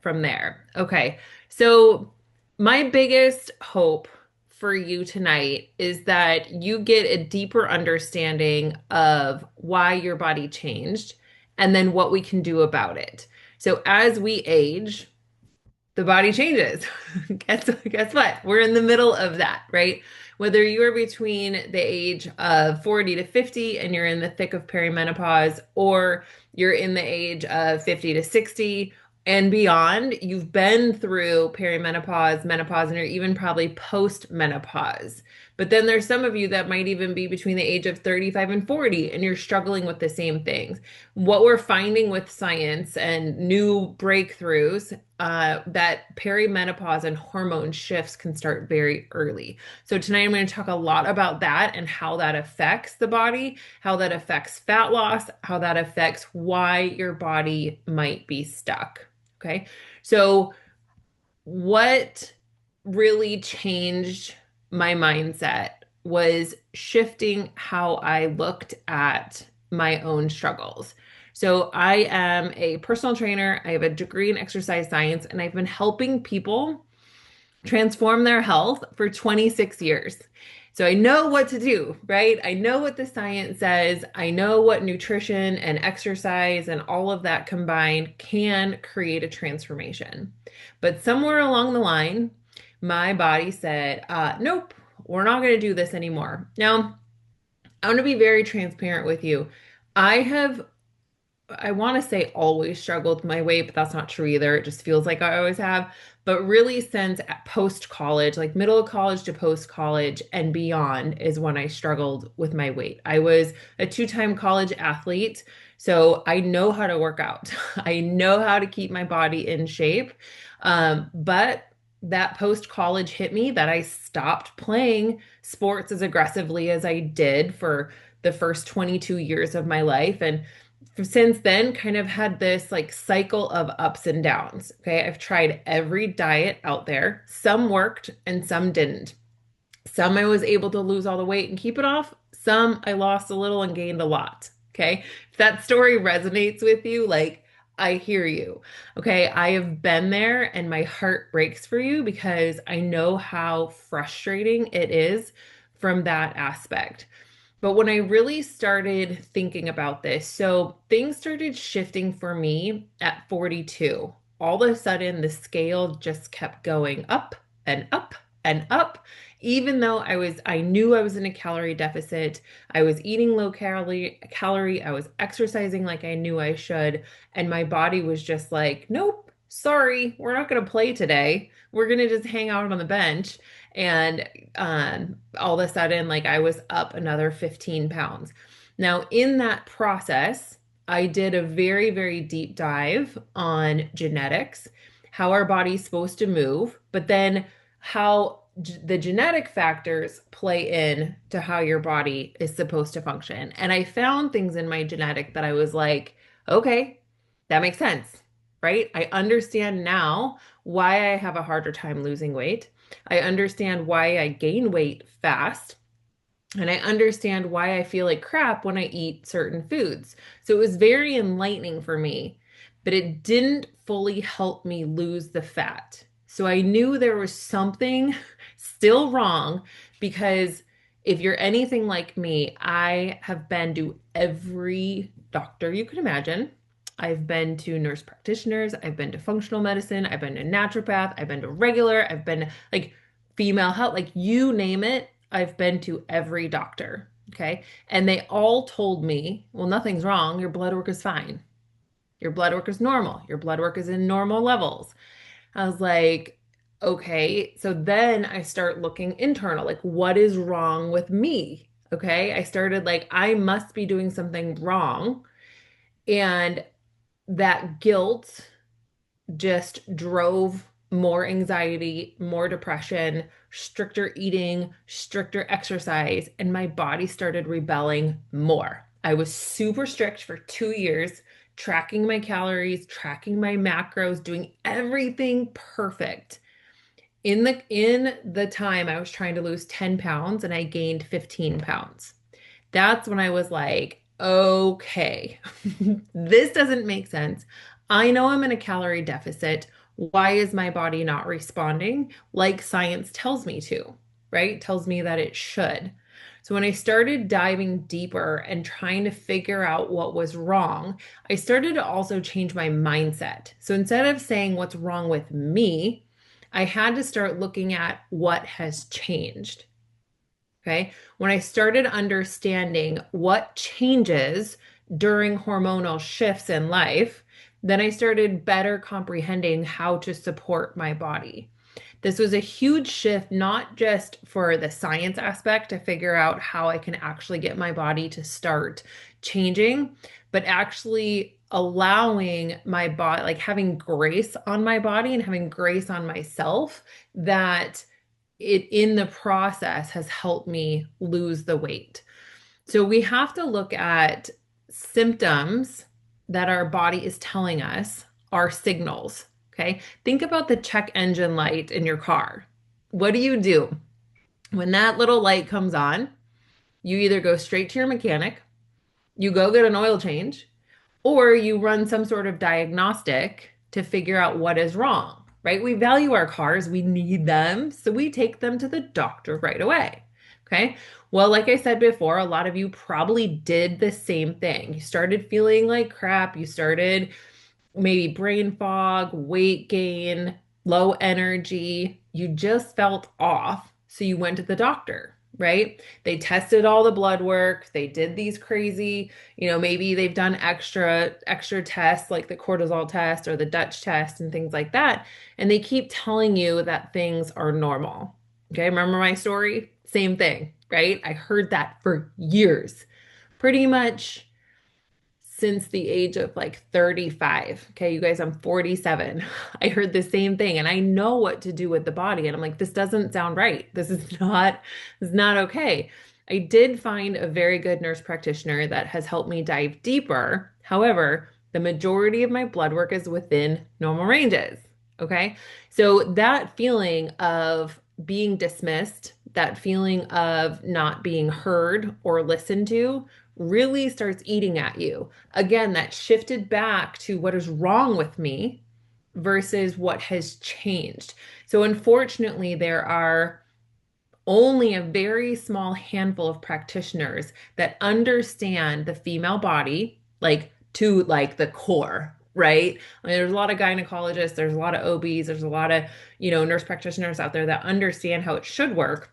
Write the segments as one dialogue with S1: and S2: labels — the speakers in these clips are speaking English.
S1: from there. Okay. So my biggest hope for you tonight is that you get a deeper understanding of why your body changed and then what we can do about it. So as we age, the body changes. Guess what? We're in the middle of that, right? Whether you're between the age of 40 to 50 and you're in the thick of perimenopause, or you're in the age of 50 to 60 and beyond, you've been through perimenopause, menopause, and you're even probably post-menopause. But then there's some of you that might even be between the age of 35 and 40, and you're struggling with the same things. What we're finding with science and new breakthroughs, that perimenopause and hormone shifts can start very early. So tonight I'm going to talk a lot about that and how that affects the body, how that affects fat loss, how that affects why your body might be stuck. Okay. So what really changed my mindset was shifting how I looked at my own struggles. So I am a personal trainer. I have a degree in exercise science, and I've been helping people transform their health for 26 years. So I know what to do, right? I know what the science says. I know what nutrition and exercise and all of that combined can create a transformation. But somewhere along the line, my body said, nope, we're not going to do this anymore. Now, I want to be very transparent with you. I have I want to say always struggled with my weight, but that's not true either. It just feels like I always have. But really, since post college, like middle of college to post college and beyond, is when I struggled with my weight. I was a two-time college athlete, so I know how to work out. I know how to keep my body in shape. But that post college hit me that I stopped playing sports as aggressively as I did for the first 22 years of my life. And since then kind of had this like cycle of ups and downs. Okay. I've tried every diet out there. Some worked and some didn't. Some I was able to lose all the weight and keep it off. Some I lost a little and gained a lot. Okay. If that story resonates with you, like I hear you. Okay. I have been there and my heart breaks for you because I know how frustrating it is from that aspect. But when I really started thinking about this, so things started shifting for me at 42. All of a sudden, the scale just kept going up and up and up. Even though I knew I was in a calorie deficit, I was eating low calorie, I was exercising like I knew I should, and my body was just like, nope, sorry, we're not going to play today. We're going to just hang out on the bench. And all of a sudden, like I was up another 15 pounds. Now, in that process, I did a very, very deep dive on genetics, how our body's supposed to move, but then how the genetic factors play in to how your body is supposed to function. And I found things in my genetic that I was like, okay, that makes sense, right? I understand now why I have a harder time losing weight. I understand why I gain weight fast. And I understand why I feel like crap when I eat certain foods. So it was very enlightening for me, but it didn't fully help me lose the fat. So I knew there was something still wrong because if you're anything like me, I have been to every doctor you could imagine. I've been to nurse practitioners, I've been to functional medicine, I've been to naturopath, I've been to regular, I've been like female health, like you name it, I've been to every doctor. Okay. And they all told me, well, nothing's wrong. Your blood work is fine. Your blood work is normal. Your blood work is in normal levels. I was like, okay. So then I start looking internal, like what is wrong with me? Okay. I started like, I must be doing something wrong. And that guilt just drove more anxiety, more depression, stricter eating, stricter exercise, and my body started rebelling more. I was super strict for 2 years, tracking my calories, tracking my macros, doing everything perfect. In the time I was trying to lose 10 pounds and I gained 15 pounds. That's when I was like, okay, this doesn't make sense. I know I'm in a calorie deficit. Why is my body not responding like science tells me to, right? Tells me that it should. So when I started diving deeper and trying to figure out what was wrong, I started to also change my mindset. So instead of saying what's wrong with me, I had to start looking at what has changed. Okay. When I started understanding what changes during hormonal shifts in life, then I started better comprehending how to support my body. This was a huge shift, not just for the science aspect to figure out how I can actually get my body to start changing, but actually allowing my body, like having grace on my body and having grace on myself, that it in the process has helped me lose the weight. So we have to look at symptoms that our body is telling us are signals. Okay. Think about the check engine light in your car. What do you do? When that little light comes on, you either go straight to your mechanic, you go get an oil change, or you run some sort of diagnostic to figure out what is wrong, right? We value our cars, we need them, so we take them to the doctor right away. Okay. Well, like I said before, a lot of you probably did the same thing. You started feeling like crap, you started maybe brain fog, weight gain, low energy. You just felt off. So you went to the doctor, right? They tested all the blood work. They did these crazy, maybe they've done extra tests like the cortisol test or the Dutch test and things like that. And they keep telling you that things are normal. Okay. Remember my story? Same thing, right? I heard that for years, pretty much since the age of like 35. Okay, you guys, I'm 47. I heard the same thing and I know what to do with the body. And I'm like, this doesn't sound right. This is not okay. I did find a very good nurse practitioner that has helped me dive deeper. However, the majority of my blood work is within normal ranges. Okay. So that feeling of being dismissed, that feeling of not being heard or listened to really starts eating at you. Again, that shifted back to what is wrong with me versus what has changed. So, unfortunately, there are only a very small handful of practitioners that understand the female body, like to like the core, right? I mean, there's a lot of gynecologists, there's a lot of OBs, there's a lot of, nurse practitioners out there that understand how it should work,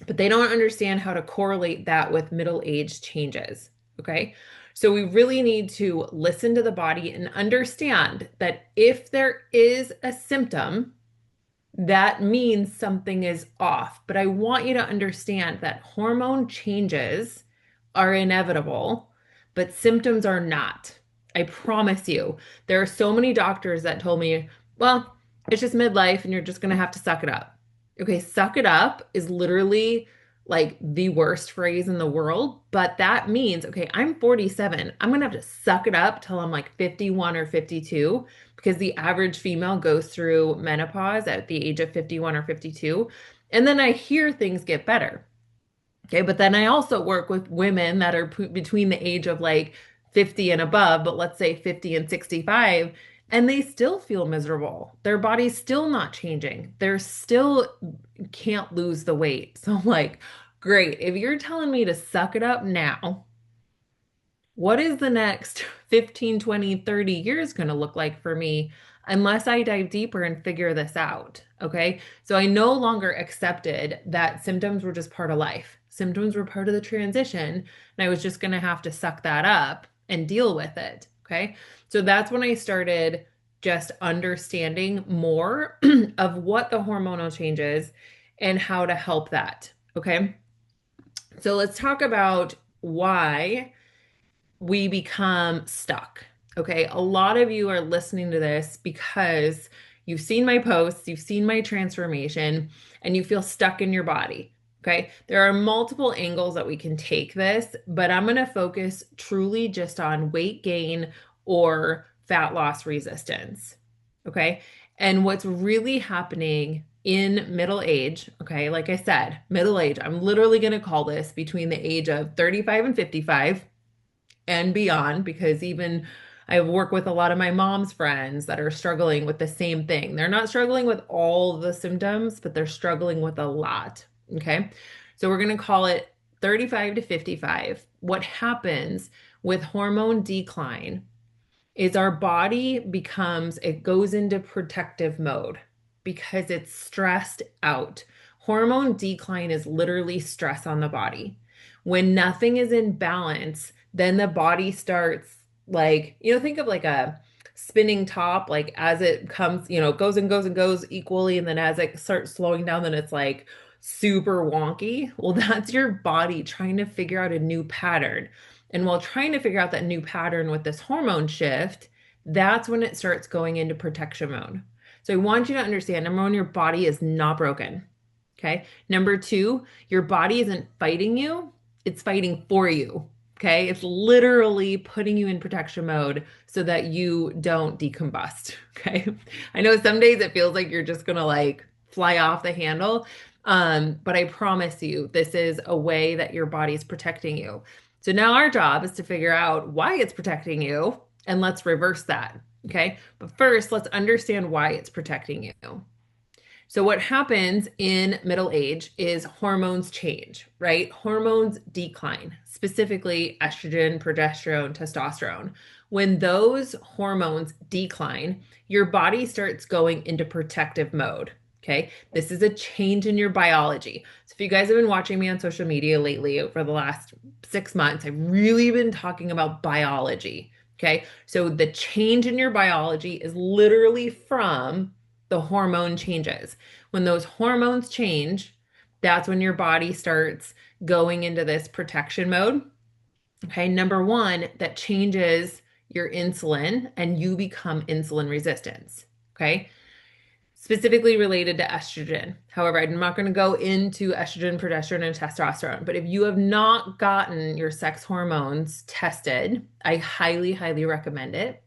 S1: but they don't understand how to correlate that with middle age changes. Okay. So we really need to listen to the body and understand that if there is a symptom, that means something is off. But I want you to understand that hormone changes are inevitable, but symptoms are not. I promise you. There are so many doctors that told me, well, it's just midlife and you're just going to have to suck it up. Okay, suck it up is literally like the worst phrase in the world, but that means, okay, I'm 47. I'm going to have to suck it up till I'm like 51 or 52 because the average female goes through menopause at the age of 51 or 52. And then I hear things get better. Okay, but then I also work with women that are between the age of like 50 and above, but let's say 50 and 65, and they still feel miserable. Their body's still not changing. They're still can't lose the weight. So I'm like, great. If you're telling me to suck it up now, what is the next 15, 20, 30 years going to look like for me unless I dive deeper and figure this out? Okay. So I no longer accepted that symptoms were just part of life. Symptoms were part of the transition, and I was just going to have to suck that up and deal with it. Okay. So that's when I started just understanding more of what the hormonal changes and how to help that. Okay. So let's talk about why we become stuck. Okay. A lot of you are listening to this because you've seen my posts, you've seen my transformation, and you feel stuck in your body. Okay. There are multiple angles that we can take this, but I'm going to focus truly just on weight gain or fat loss resistance. Okay. And what's really happening in middle age, okay, like I said, middle age, I'm literally going to call this between the age of 35 and 55 and beyond, because even I work with a lot of my mom's friends that are struggling with the same thing. They're not struggling with all the symptoms, but they're struggling with a lot. Okay. So we're going to call it 35 to 55. What happens with hormone decline is our body it goes into protective mode because it's stressed out. Hormone decline is literally stress on the body. When nothing is in balance, then the body starts like, think of like a spinning top, like as it comes, it goes and goes and goes equally. And then as it starts slowing down, then it's like super wonky. Well, that's your body trying to figure out a new pattern. And while trying to figure out that new pattern with this hormone shift, that's when it starts going into protection mode. So I want you to understand, number one, your body is not broken. Okay. Number two, your body isn't fighting you, it's fighting for you. Okay. It's literally putting you in protection mode so that you don't decombust. Okay. I know some days it feels like you're just going to like fly off the handle. But I promise you, this is a way that your body's protecting you. So now our job is to figure out why it's protecting you and let's reverse that. Okay. But first, let's understand why it's protecting you. So what happens in middle age is hormones change, right? Hormones decline, specifically estrogen, progesterone, testosterone. When those hormones decline, your body starts going into protective mode. Okay. This is a change in your biology. So if you guys have been watching me on social media lately over the last 6 months, I've really been talking about biology. Okay. So the change in your biology is literally from the hormone changes. When those hormones change, that's when your body starts going into this protection mode. Okay. Number one, that changes your insulin and you become insulin resistant. Okay. Specifically related to estrogen. However, I'm not going to go into estrogen, progesterone, and testosterone. But if you have not gotten your sex hormones tested, I highly, highly recommend it.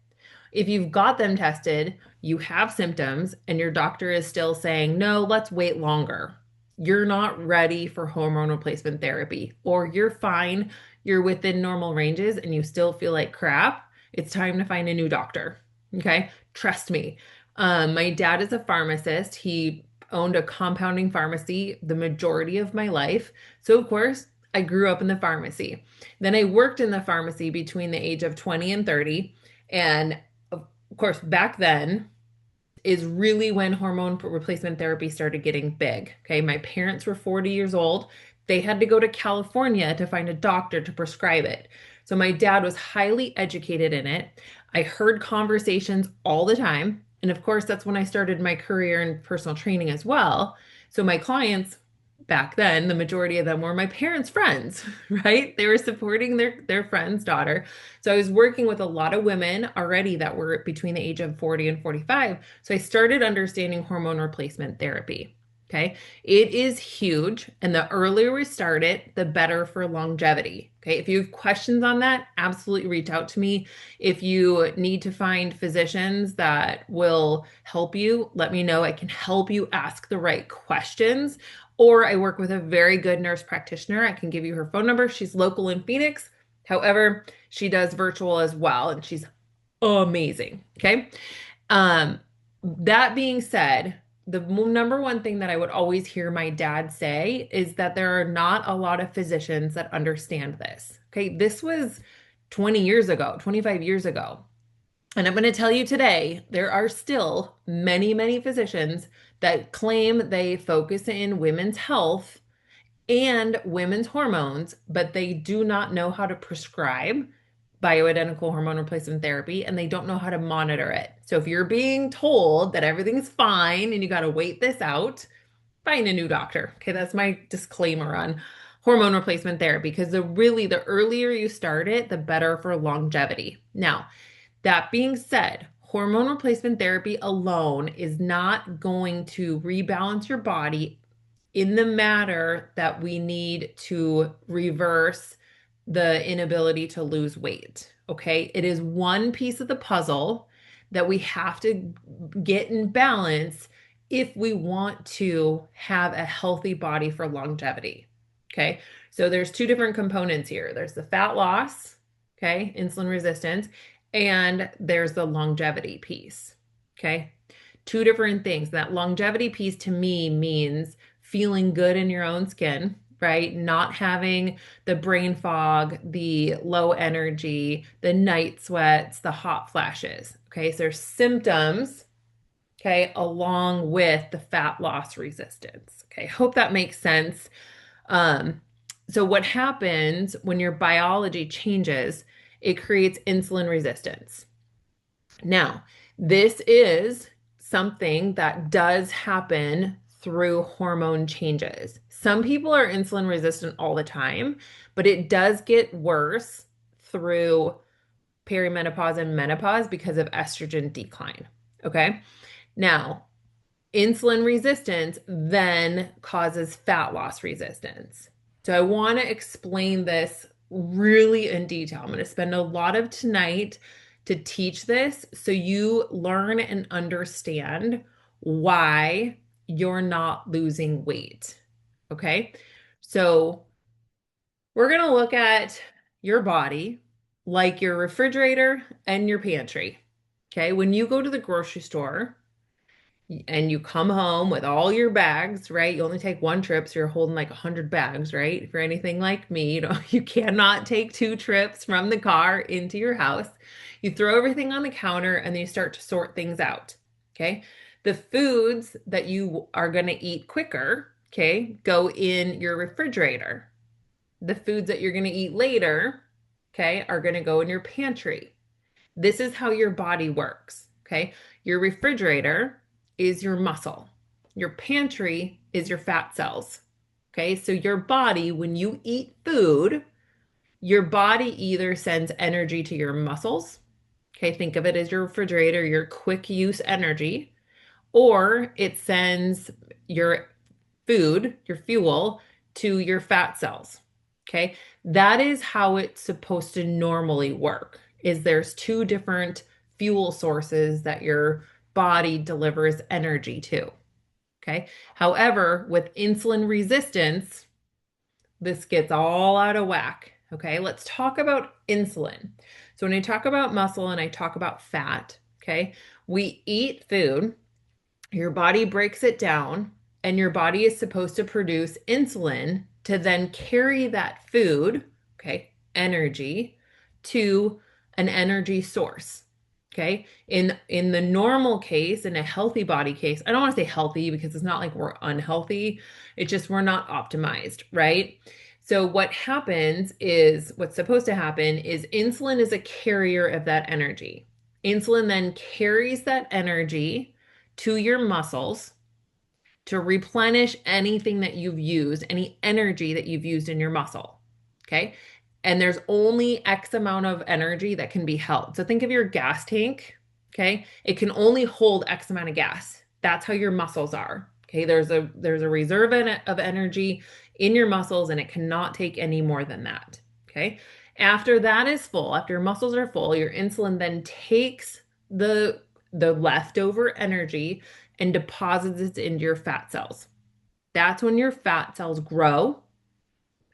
S1: If you've got them tested, you have symptoms, and your doctor is still saying, no, let's wait longer. You're not ready for hormone replacement therapy, or you're fine, you're within normal ranges, and you still feel like crap. It's time to find a new doctor. Okay. Trust me. My dad is a pharmacist. He owned a compounding pharmacy the majority of my life. So, of course, I grew up in the pharmacy. Then I worked in the pharmacy between the age of 20 and 30. And of course, back then is really when hormone replacement therapy started getting big. Okay. My parents were 40 years old. They had to go to California to find a doctor to prescribe it. So my dad was highly educated in it. I heard conversations all the time. And of course, that's when I started my career in personal training as well. So my clients back then, the majority of them were my parents' friends, right? They were supporting their friend's daughter. So I was working with a lot of women already that were between the age of 40 and 45. So I started understanding hormone replacement therapy. Okay. It is huge. And the earlier we start it, the better for longevity. Okay. If you have questions on that, absolutely reach out to me. If you need to find physicians that will help you, let me know. I can help you ask the right questions. Or I work with a very good nurse practitioner. I can give you her phone number. She's local in Phoenix. However, she does virtual as well, and she's amazing. Okay. That being said, the number one thing that I would always hear my dad say is that there are not a lot of physicians that understand this. Okay. This was 20 years ago, 25 years ago. And I'm going to tell you today, there are still many, many physicians that claim they focus in women's health and women's hormones, but they do not know how to prescribe bioidentical hormone replacement therapy, and they don't know how to monitor it. So if you're being told that everything's fine and you got to wait this out, find a new doctor. Okay, that's my disclaimer on hormone replacement therapy, because the earlier you start it, the better for longevity. Now, that being said, hormone replacement therapy alone is not going to rebalance your body in the matter that we need to reverse the inability to lose weight. Okay. It is one piece of the puzzle that we have to get in balance if we want to have a healthy body for longevity. Okay. So there's two different components here. There's the fat loss, okay, insulin resistance, and there's the longevity piece. Okay. Two different things. That longevity piece to me means feeling good in your own skin, right? Not having the brain fog, the low energy, the night sweats, the hot flashes. Okay. So there's symptoms, okay, along with the fat loss resistance. Okay. Hope that makes sense. Um, so what happens when your biology changes, it creates insulin resistance. Now, this is something that does happen through hormone changes. Some people are insulin resistant all the time, but it does get worse through perimenopause and menopause because of estrogen decline. Okay. Now, insulin resistance then causes fat loss resistance. So I want to explain this really in detail. I'm going to spend a lot of tonight to teach this so you learn and understand why you're not losing weight. Okay. So we're going to look at your body like your refrigerator and your pantry. Okay. When you go to the grocery store, and you come home with all your bags, right? You only take one trip, so you're holding like 100 bags, right? If you're anything like me, you cannot take two trips from the car into your house. You throw everything on the counter and then you start to sort things out, okay? The foods that you are going to eat quicker, okay, go in your refrigerator. The foods that you're going to eat later, okay, are going to go in your pantry. This is how your body works, okay? Your refrigerator is your muscle. Your pantry is your fat cells. Okay, so your body, when you eat food, your body either sends energy to your muscles. Okay, think of it as your refrigerator, your quick use energy, or it sends your food, your fuel, to your fat cells. Okay, that is how it's supposed to normally work. Is there's two different fuel sources that your body delivers energy to. Okay. However, with insulin resistance, this gets all out of whack. Okay. Let's talk about insulin. So, when I talk about muscle and I talk about fat, okay, we eat food, your body breaks it down, and your body is supposed to produce insulin to then carry that food, okay, energy, to an energy source. Okay. In the normal case, in a healthy body case, I don't want to say healthy because it's not like we're unhealthy. It's just we're not optimized, right? So what happens is what's supposed to happen is insulin is a carrier of that energy. Insulin then carries that energy to your muscles to replenish anything that you've used, any energy that you've used in your muscle. Okay. And there's only X amount of energy that can be held. So think of your gas tank. Okay. It can only hold X amount of gas. That's how your muscles are. Okay. There's a reserve of energy in your muscles and it cannot take any more than that. Okay. After that is full, after your muscles are full, your insulin then takes the leftover energy and deposits it into your fat cells. That's when your fat cells grow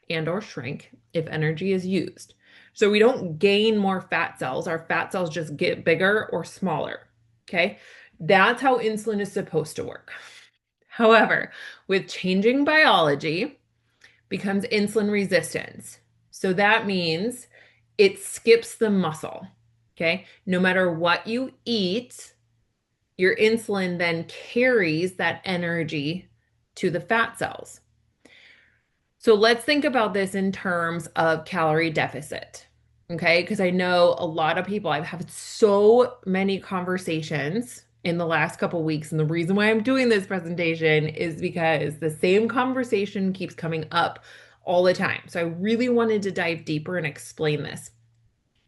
S1: and or shrink if energy is used. So we don't gain more fat cells. Our fat cells just get bigger or smaller. Okay. That's how insulin is supposed to work. However, with changing biology becomes insulin resistance. So that means it skips the muscle. Okay. No matter what you eat, your insulin then carries that energy to the fat cells. So let's think about this in terms of calorie deficit. Okay. Because I know a lot of people, I've had so many conversations in the last couple weeks. And the reason why I'm doing this presentation is because the same conversation keeps coming up all the time. So I really wanted to dive deeper and explain this.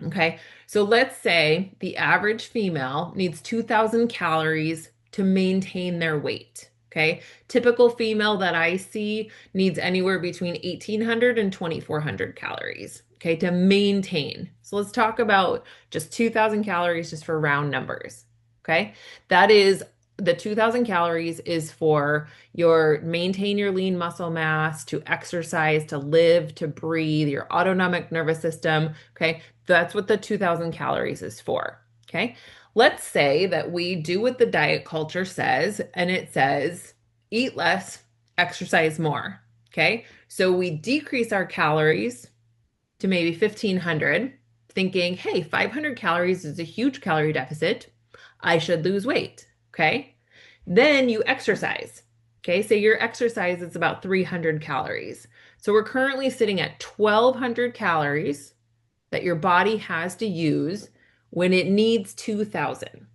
S1: Okay. So let's say the average female needs 2,000 calories to maintain their weight. Okay. Typical female that I see needs anywhere between 1,800 and 2,400 calories. Okay. To maintain. So let's talk about just 2,000 calories just for round numbers. Okay. That is the 2000 calories is for your maintain your lean muscle mass, to exercise, to live, to breathe, your autonomic nervous system. Okay. That's what the 2000 calories is for. Okay. Let's say that we do what the diet culture says, and it says eat less, exercise more. Okay. So we decrease our calories to maybe 1500, thinking, hey, 500 calories is a huge calorie deficit. I should lose weight. Okay. Then you exercise. Okay. So your exercise is about 300 calories. So we're currently sitting at 1200 calories that your body has to use when it needs 2000.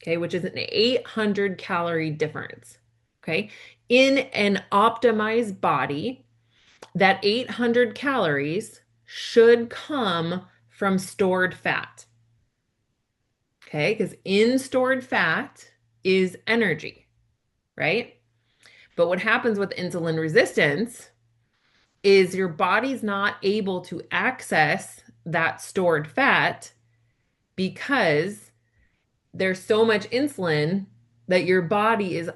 S1: Okay. Which is an 800 calorie difference. Okay. In an optimized body, that 800 calories should come from stored fat. Okay, because in stored fat is energy, right? But what happens with insulin resistance is your body's not able to access that stored fat because there's so much insulin that your body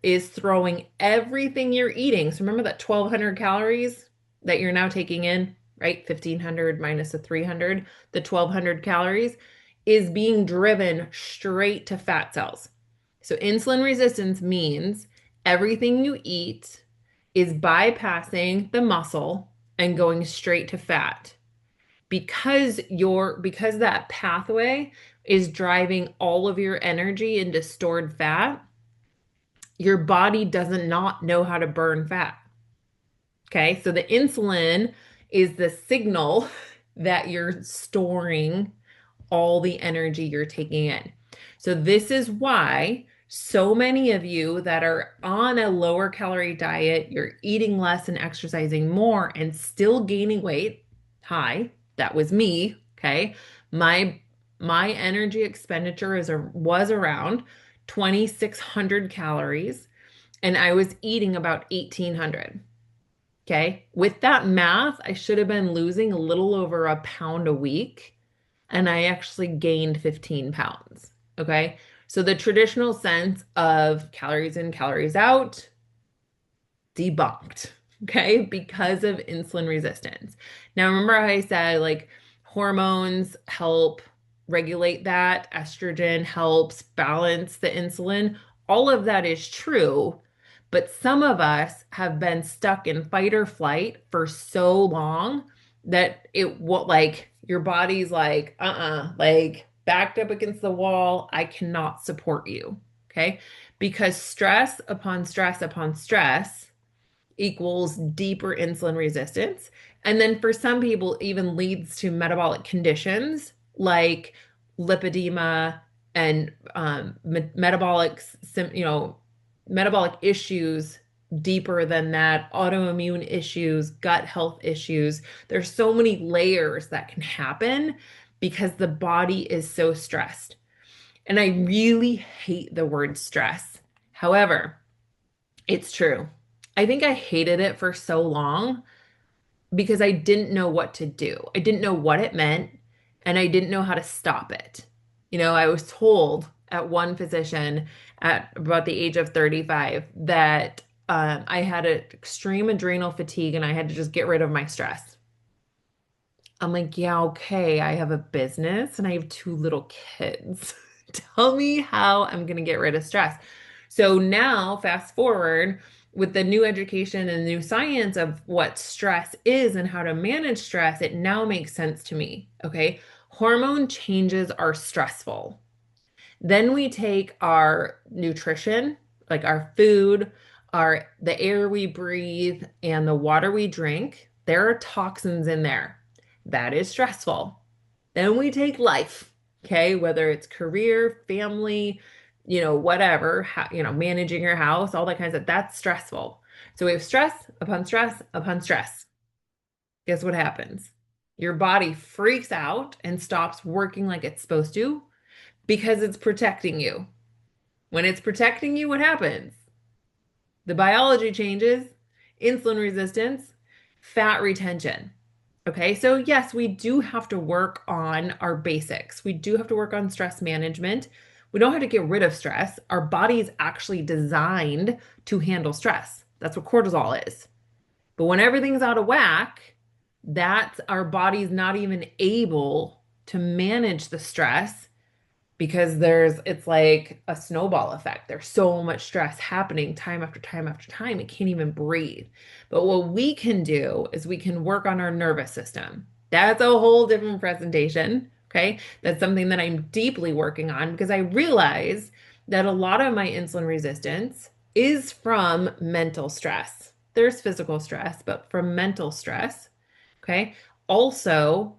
S1: is throwing everything you're eating. So remember that 1200 calories that you're now taking in, right? 1500 minus the 300, the 1200 calories is being driven straight to fat cells. So insulin resistance means everything you eat is bypassing the muscle and going straight to fat because that pathway is driving all of your energy into stored fat. Your body doesn't not know how to burn fat. Okay, so the insulin is the signal that you're storing all the energy you're taking in. So this is why so many of you that are on a lower calorie diet, you're eating less and exercising more and still gaining weight. Hi, that was me. Okay, my energy expenditure was around 2600 calories, and I was eating about 1800. Okay. With that math, I should have been losing a little over a pound a week, and I actually gained 15 pounds. Okay. So the traditional sense of calories in, calories out, debunked. Okay. Because of insulin resistance. Now, remember how I said like hormones help regulate that, estrogen helps balance the insulin. All of that is true. But some of us have been stuck in fight or flight for so long that like your body's like, like backed up against the wall. I cannot support you. Okay. Because stress upon stress upon stress equals deeper insulin resistance. And then for some people, even leads to metabolic conditions like lipedema and metabolic issues deeper than that, autoimmune issues, gut health issues. There's so many layers that can happen because the body is so stressed. And I really hate the word stress. However, it's true. I think I hated it for so long because I didn't know what to do. I didn't know what it meant, and I didn't know how to stop it. I was told at one physician at about the age of 35 that I had an extreme adrenal fatigue and I had to just get rid of my stress. I'm like, yeah, okay, I have a business and I have two little kids. Tell me how I'm going to get rid of stress. So now, fast forward with the new education and new science of what stress is and how to manage stress, it now makes sense to me. Okay. Hormone changes are stressful. Then we take our nutrition, like our food, the air we breathe, and the water we drink. There are toxins in there. That is stressful. Then we take life, okay, whether it's career, family, whatever, managing your house, all that kinds of, that's stressful. So we have stress upon stress upon stress. Guess what happens? Your body freaks out and stops working like it's supposed to because it's protecting you. When it's protecting you, what happens? The biology changes, insulin resistance, fat retention. Okay, so yes, we do have to work on our basics. We do have to work on stress management. We don't have to get rid of stress. Our body is actually designed to handle stress. That's what cortisol is. But when everything's out of whack, that's our body's not even able to manage the stress because it's like a snowball effect. There's so much stress happening time after time after time. It can't even breathe. But what we can do is we can work on our nervous system. That's a whole different presentation. Okay. That's something that I'm deeply working on because I realize that a lot of my insulin resistance is from mental stress. There's physical stress, but from mental stress. Okay. Also,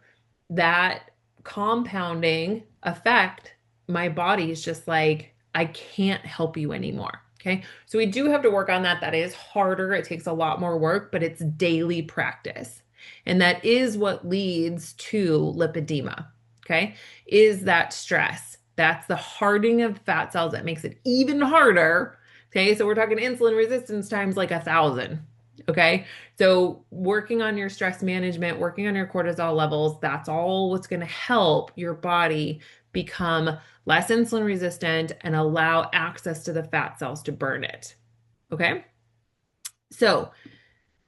S1: that compounding effect, my body is just like, I can't help you anymore. Okay. So we do have to work on that. That is harder. It takes a lot more work, but it's daily practice. And that is what leads to lipedema. Okay. Is that stress. That's the hardening of fat cells that makes it even harder. Okay. So we're talking insulin resistance times like 1,000. Okay. So working on your stress management, working on your cortisol levels, that's all what's going to help your body become less insulin resistant and allow access to the fat cells to burn it. Okay. So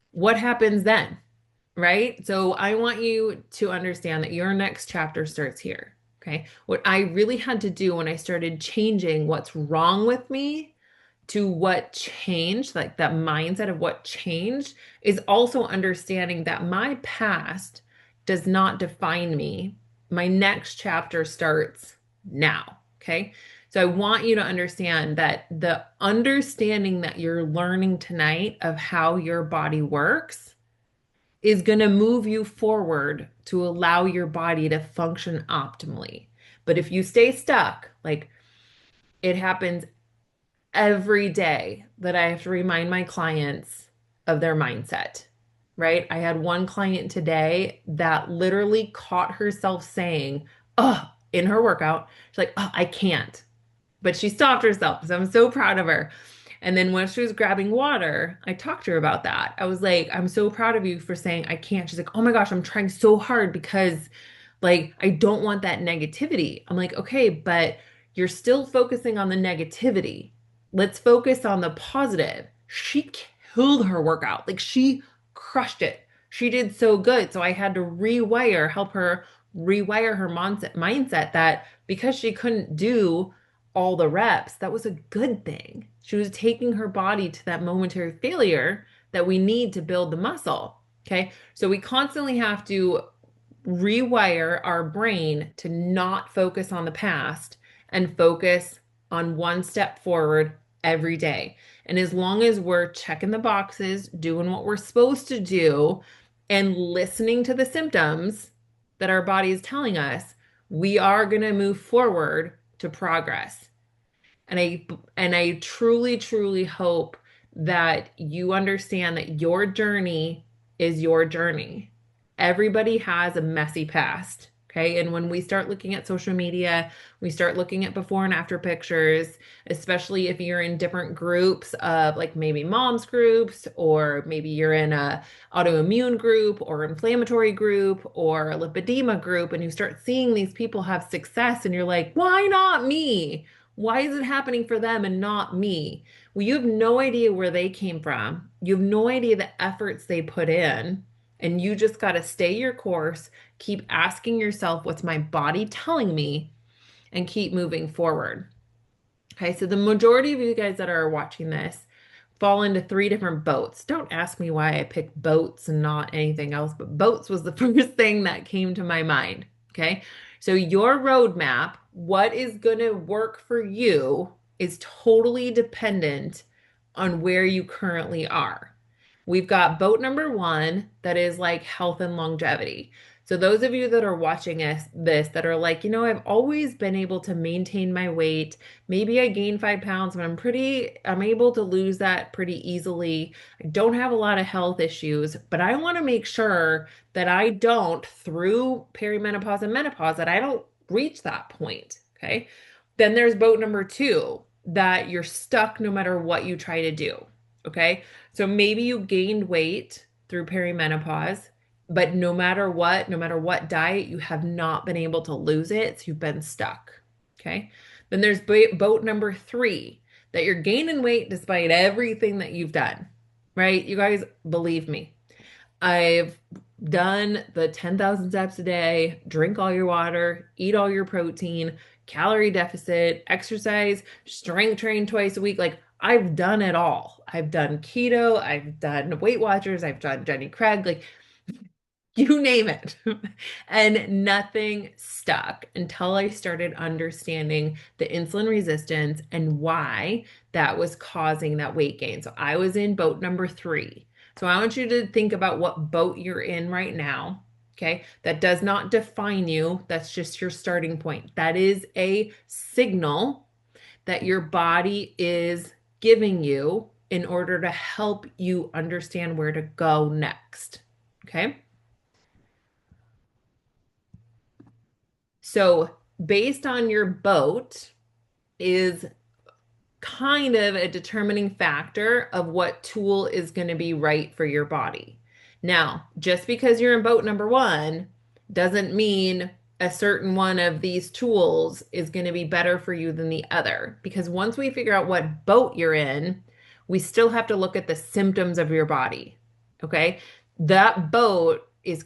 S1: what happens then? Right? So I want you to understand that your next chapter starts here. Okay. What I really had to do when I started changing what's wrong with me to what changed, like that mindset of what changed, is also understanding that my past does not define me. My next chapter starts now. Okay. So I want you to understand that the understanding that you're learning tonight of how your body works is going to move you forward to allow your body to function optimally. But if you stay stuck, like it happens every day that I have to remind my clients of their mindset, right? I had one client today that literally caught herself saying, oh, in her workout, she's like, oh, I can't. But she stopped herself. So I'm so proud of her. And then when she was grabbing water, I talked to her about that. I was like, I'm so proud of you for saying I can't. She's like, oh my gosh, I'm trying so hard because like I don't want that negativity. I'm like, okay, but you're still focusing on the negativity. Let's focus on the positive. She killed her workout. Like she crushed it. She did so good. So I had to help her rewire her mindset that because she couldn't do all the reps, that was a good thing. She was taking her body to that momentary failure that we need to build the muscle. Okay. So we constantly have to rewire our brain to not focus on the past and focus on one step forward every day. And as long as we're checking the boxes, doing what we're supposed to do, and listening to the symptoms that our body is telling us, we are going to move forward to progress. And I truly, truly hope that you understand that your journey is your journey. Everybody has a messy past. Okay. And when we start looking at social media, we start looking at before and after pictures, especially if you're in different groups of like maybe moms groups, or maybe you're in a autoimmune group or inflammatory group or a lipedema group, and you start seeing these people have success and you're like, why not me? Why is it happening for them and not me? Well, you have no idea where they came from. You have no idea the efforts they put in. And you just got to stay your course, keep asking yourself, what's my body telling me? And keep moving forward. Okay, so the majority of you guys that are watching this fall into 3 different boats. Don't ask me why I picked boats and not anything else, but boats was the first thing that came to my mind. Okay, so your roadmap, what is going to work for you, is totally dependent on where you currently are. We've got boat number 1 that is like health and longevity. So those of you that are watching this that are like, I've always been able to maintain my weight. Maybe I gained 5 pounds, but I'm able to lose that pretty easily. I don't have a lot of health issues, but I want to make sure that I don't, through perimenopause and menopause, that I don't reach that point. Okay. Then there's boat number 2, that you're stuck no matter what you try to do. Okay. So maybe you gained weight through perimenopause, but no matter what diet, you have not been able to lose it. So you've been stuck. Okay. Then there's boat number three, that you're gaining weight despite everything that you've done, right? You guys, believe me. I've done the 10,000 steps a day, drink all your water, eat all your protein, calorie deficit, exercise, strength train twice a week. Like I've done it all. I've done keto, I've done Weight Watchers, I've done Jenny Craig, like you name it. And nothing stuck until I started understanding the insulin resistance and why that was causing that weight gain. So I was in boat number three. So I want you to think about what boat you're in right now. Okay. That does not define you. That's just your starting point. That is a signal that your body is giving you in order to help you understand where to go next. Okay. So, based on your boat is kind of a determining factor of what tool is going to be right for your body. Now, just because you're in boat number one doesn't mean a certain one of these tools is going to be better for you than the other. Because once we figure out what boat you're in, we still have to look at the symptoms of your body. Okay. That boat is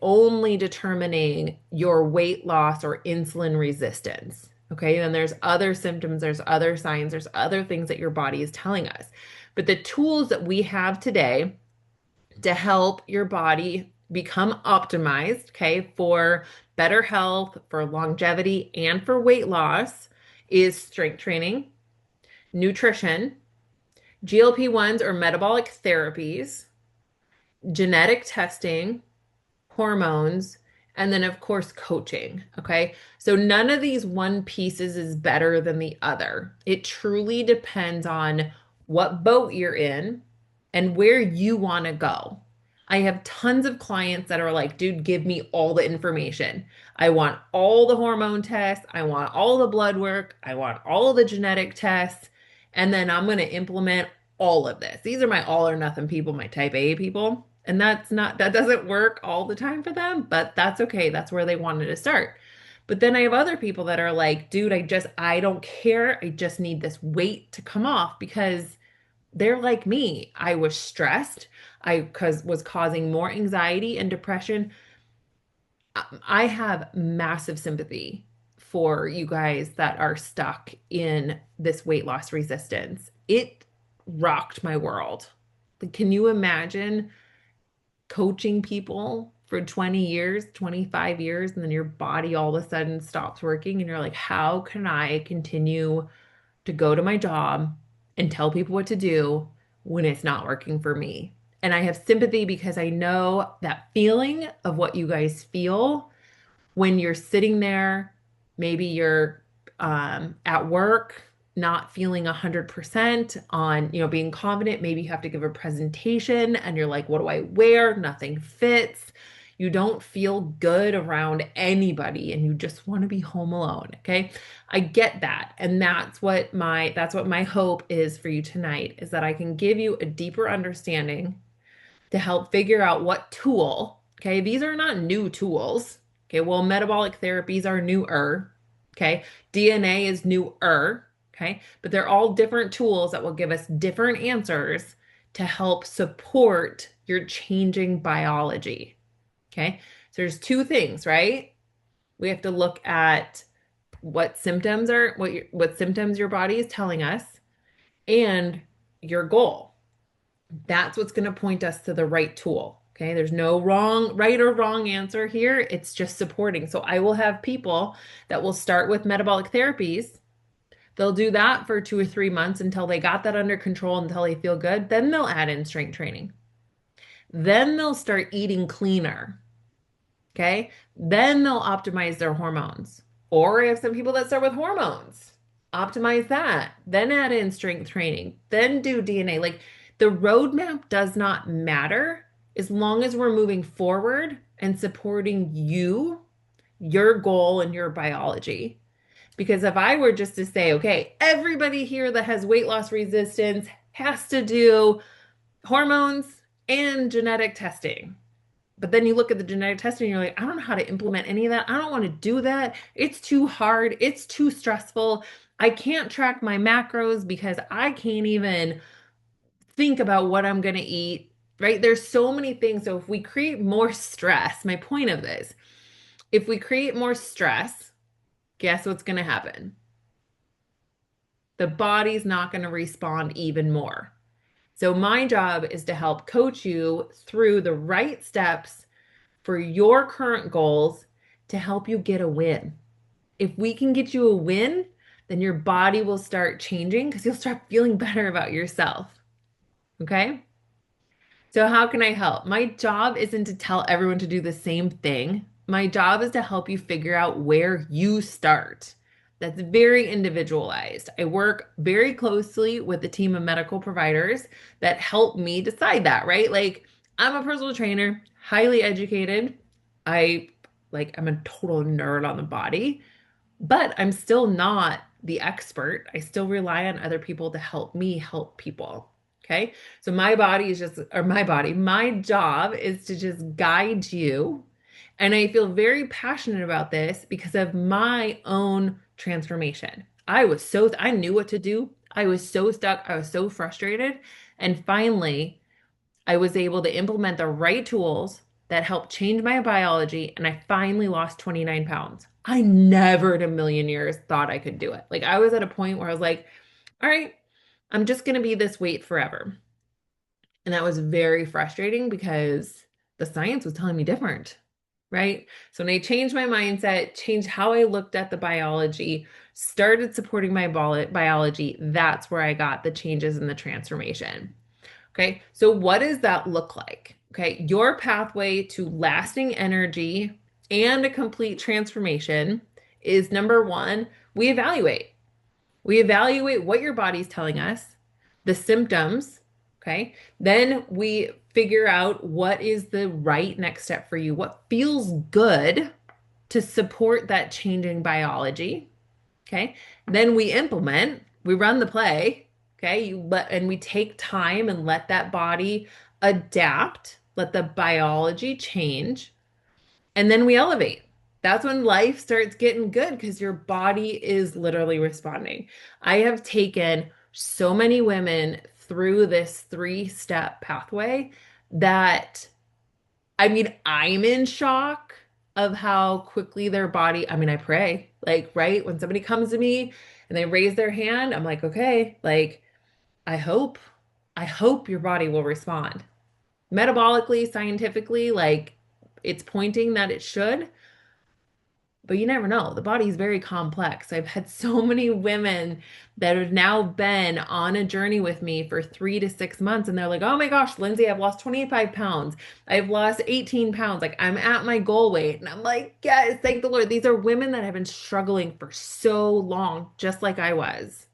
S1: only determining your weight loss or insulin resistance. Okay, then there's other symptoms, there's other signs, there's other things that your body is telling us. But the tools that we have today to help your body become optimized, okay, for better health, for longevity, and for weight loss is strength training, nutrition, GLP-1s or metabolic therapies, genetic testing, hormones, and then of course coaching. Okay. So none of these one pieces is better than the other. It truly depends on what boat you're in and where you want to go. I have tons of clients that are like, dude, give me all the information. I want all the hormone tests. I want all the blood work. I want all the genetic tests. And then I'm going to implement all of this. These are my all or nothing people, my type A people. And that doesn't work all the time for them, but that's okay. That's where they wanted to start. But then I have other people that are like, dude, I don't care. I just need this weight to come off because they're like me. I was stressed. Was causing more anxiety and depression. I have massive sympathy for you guys that are stuck in this weight loss resistance. It rocked my world. Like, can you imagine coaching people for 20 years, 25 years, and then your body all of a sudden stops working and you're like, how can I continue to go to my job and tell people what to do when it's not working for me? And I have sympathy because I know that feeling of what you guys feel when you're sitting there, maybe you're at work, not feeling 100% on, being confident. Maybe you have to give a presentation and you're like, what do I wear? Nothing fits. You don't feel good around anybody and you just want to be home alone. Okay. I get that. And that's what my hope is for you tonight, is that I can give you a deeper understanding to help figure out what tool. Okay. These are not new tools. Okay. Well, metabolic therapies are newer. Okay. DNA is newer. Okay. But they're all different tools that will give us different answers to help support your changing biology. Okay. So there's two things, right? We have to look at what symptoms your body is telling us and your goal. That's what's going to point us to the right tool. Okay. There's no right or wrong answer here. It's just supporting. So I will have people that will start with metabolic therapies. They'll do that for 2 or 3 months until they got that under control, until they feel good. Then they'll add in strength training. Then they'll start eating cleaner. Okay. Then they'll optimize their hormones. Or I have some people that start with hormones, optimize that, then add in strength training, then do DNA. Like, the roadmap does not matter as long as we're moving forward and supporting you, your goal, and your biology. Because if I were just to say, okay, everybody here that has weight loss resistance has to do hormones and genetic testing, But then you look at the genetic testing and you're like, I don't know how to implement any of that. I don't want to do that. It's too hard. It's too stressful. I can't track my macros because I can't even think about what I'm going to eat, right? There's so many things. So if we create more stress, my point of this, if we create more stress, guess what's going to happen? The body's not going to respond even more. So my job is to help coach you through the right steps for your current goals to help you get a win. If we can get you a win, then your body will start changing because you'll start feeling better about yourself. Okay? So, how can I help? My job isn't to tell everyone to do the same thing. My job is to help you figure out where you start. That's very individualized. I work very closely with a team of medical providers that help me decide that, right? Like, I'm a personal trainer, highly educated. I I'm a total nerd on the body, but I'm still not the expert. I still rely on other people to help me help people. Okay. So my body is just, or my job is to just guide you. And I feel very passionate about this because of my own transformation. I knew what to do. I was so stuck. I was so frustrated. And finally, I was able to implement the right tools that helped change my biology, and I finally lost 29 pounds. I never in a million years thought I could do it. Like, I was at a point where I was like, all right, I'm just going to be this weight forever. And that was very frustrating because the science was telling me different, right? So when I changed my mindset, changed how I looked at the biology, started supporting my biology, that's where I got the changes and the transformation. Okay, so what does that look like? Okay, your pathway to lasting energy and a complete transformation is number one, we evaluate. We evaluate what your body's telling us, the symptoms. Okay, then we figure out what is the right next step for you, what feels good to support that changing biology. Okay. Then we implement, we run the play. Okay. And we take time and let that body adapt, let the biology change, and then we elevate. That's when life starts getting good because your body is literally responding. I have taken so many women through this three-step pathway that I'm in shock of how quickly their body, I pray, like, right? When somebody comes to me and they raise their hand, I'm like, okay, like, I hope, I hope your body will respond. Metabolically, scientifically, like, it's pointing that it should, but you never know. The body is very complex. I've had so many women that have now been on a journey with me for 3 to 6 months, and they're like, oh my gosh, Lindsay, I've lost 25 pounds. I've lost 18 pounds. Like, I'm at my goal weight. And I'm like, yes, thank the Lord. These are women that have been struggling for so long, just like I was.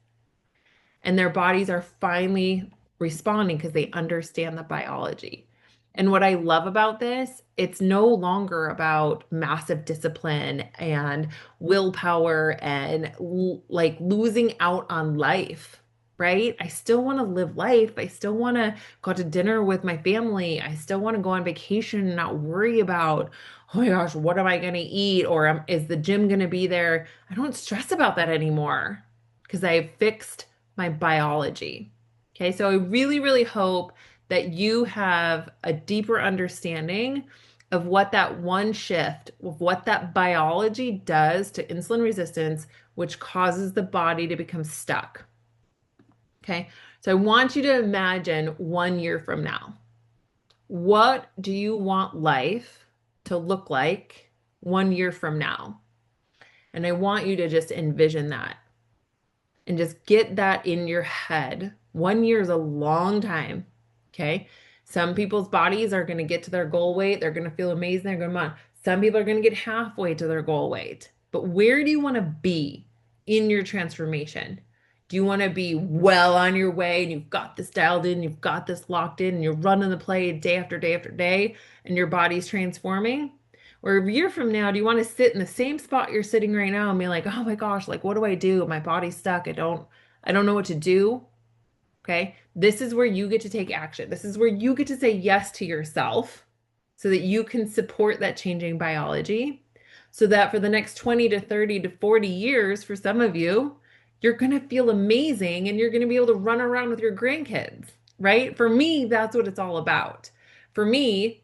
S1: And their bodies are finally responding because they understand the biology. And what I love about this, it's no longer about massive discipline and willpower and like losing out on life, right? I still want to live life. I still want to go out to dinner with my family. I still want to go on vacation and not worry about, oh my gosh, what am I going to eat? Or is the gym going to be there? I don't stress about that anymore because I've fixed my biology. Okay, so I really, really hope that you have a deeper understanding of what that one shift, of what that biology does to insulin resistance, which causes the body to become stuck. Okay, so I want you to imagine 1 year from now. What do you want life to look like 1 year from now? And I want you to just envision that and just get that in your head. 1 year is a long time. Okay. Some people's bodies are going to get to their goal weight. They're going to feel amazing. They're going to run. Some people are going to get halfway to their goal weight. But where do you want to be in your transformation? Do you want to be well on your way and you've got this dialed in, you've got this locked in, and you're running the play day after day after day, and your body's transforming? Or a year from now, do you want to sit in the same spot you're sitting right now and be like, oh my gosh, like what do I do? My body's stuck. I don't know what to do. Okay. This is where you get to take action. This is where you get to say yes to yourself. so that you can support that changing biology, so that for the next 20 to 30 to 40 years, for some of you, you're going to feel amazing and you're going to be able to run around with your grandkids, right? For me, that's what it's all about. For me,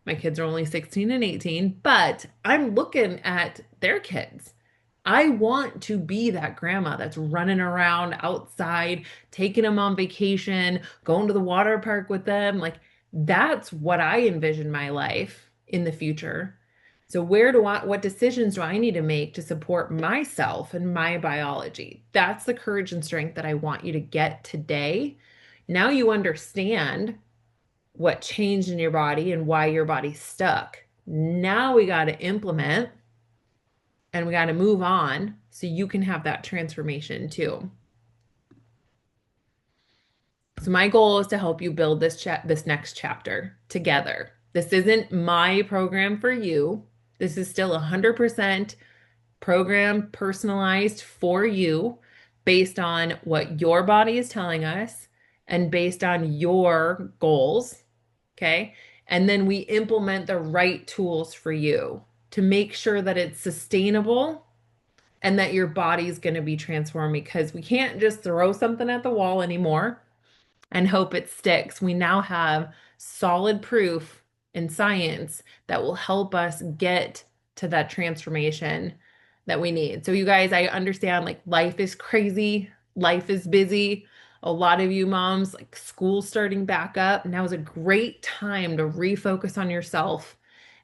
S1: my kids are only 16 and 18, but I'm looking at their kids. I want to be that grandma that's running around outside, taking them on vacation, going to the water park with them. Like, that's what I envision my life in the future. So what decisions do I need to make to support myself and my biology? That's the courage and strength that I want you to get today. Now you understand what changed in your body and why your body's stuck. Now we got to implement and we got to move on so you can have that transformation too. So my goal is to help you build this next chapter together. This isn't my program for you. This is still 100% program personalized for you based on what your body is telling us and based on your goals. Okay. And then we implement the right tools for you to make sure that it's sustainable and that your body's going to be transformed, because we can't just throw something at the wall anymore and hope it sticks. We now have solid proof in science that will help us get to that transformation that we need. So, you guys, I understand like life is crazy, life is busy. A lot of you moms, like school starting back up. Now is a great time to refocus on yourself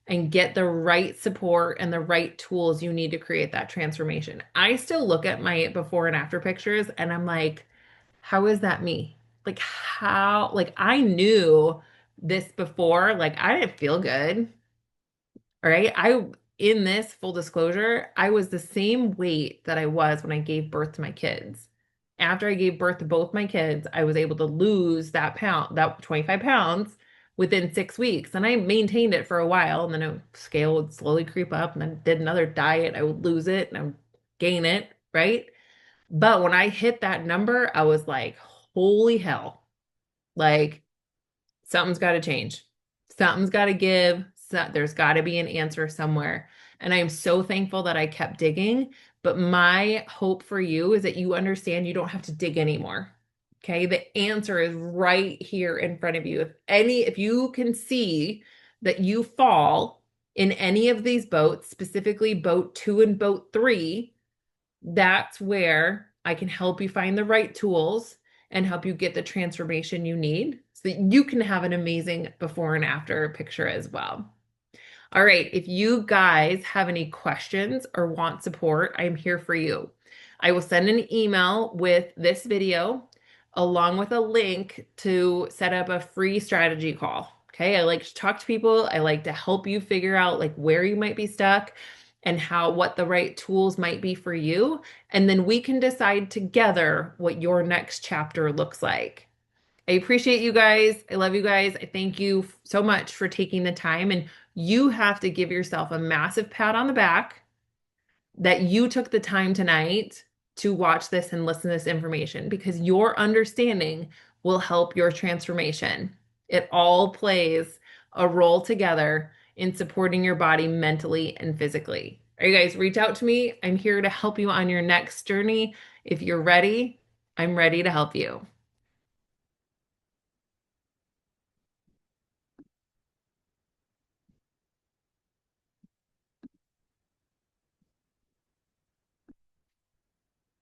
S1: and get the right support and the right tools you need to create that transformation. I still look at my before and after pictures and I'm like, how is that me? Like, how, like, I knew this before, like, I didn't feel good. All right. In this full disclosure, I was the same weight that I was when I gave birth to my kids. After I gave birth to both my kids, I was able to lose that 25 pounds within 6 weeks. And I maintained it for a while. And then a scale would slowly creep up. And then did another diet. I would lose it and I would gain it. Right. But when I hit that number, I was like, holy hell. Like, something's got to change. Something's got to give. So, there's got to be an answer somewhere. And I am so thankful that I kept digging. But my hope for you is that you understand you don't have to dig anymore. Okay. The answer is right here in front of you. If you can see that you fall in any of these boats, specifically boat 2 and boat 3, that's where I can help you find the right tools and help you get the transformation you need so that you can have an amazing before and after picture as well. All right, if you guys have any questions or want support, I'm here for you. I will send an email with this video along with a link to set up a free strategy call. Okay, I like to talk to people. I like to help you figure out like where you might be stuck and what the right tools might be for you. And then we can decide together what your next chapter looks like. I appreciate you guys. I love you guys. I thank you so much for taking the time. And you have to give yourself a massive pat on the back that you took the time tonight to watch this and listen to this information, because your understanding will help your transformation. It all plays a role together in supporting your body mentally and physically. All right, guys, reach out to me. I'm here to help you on your next journey. If you're ready, I'm ready to help you.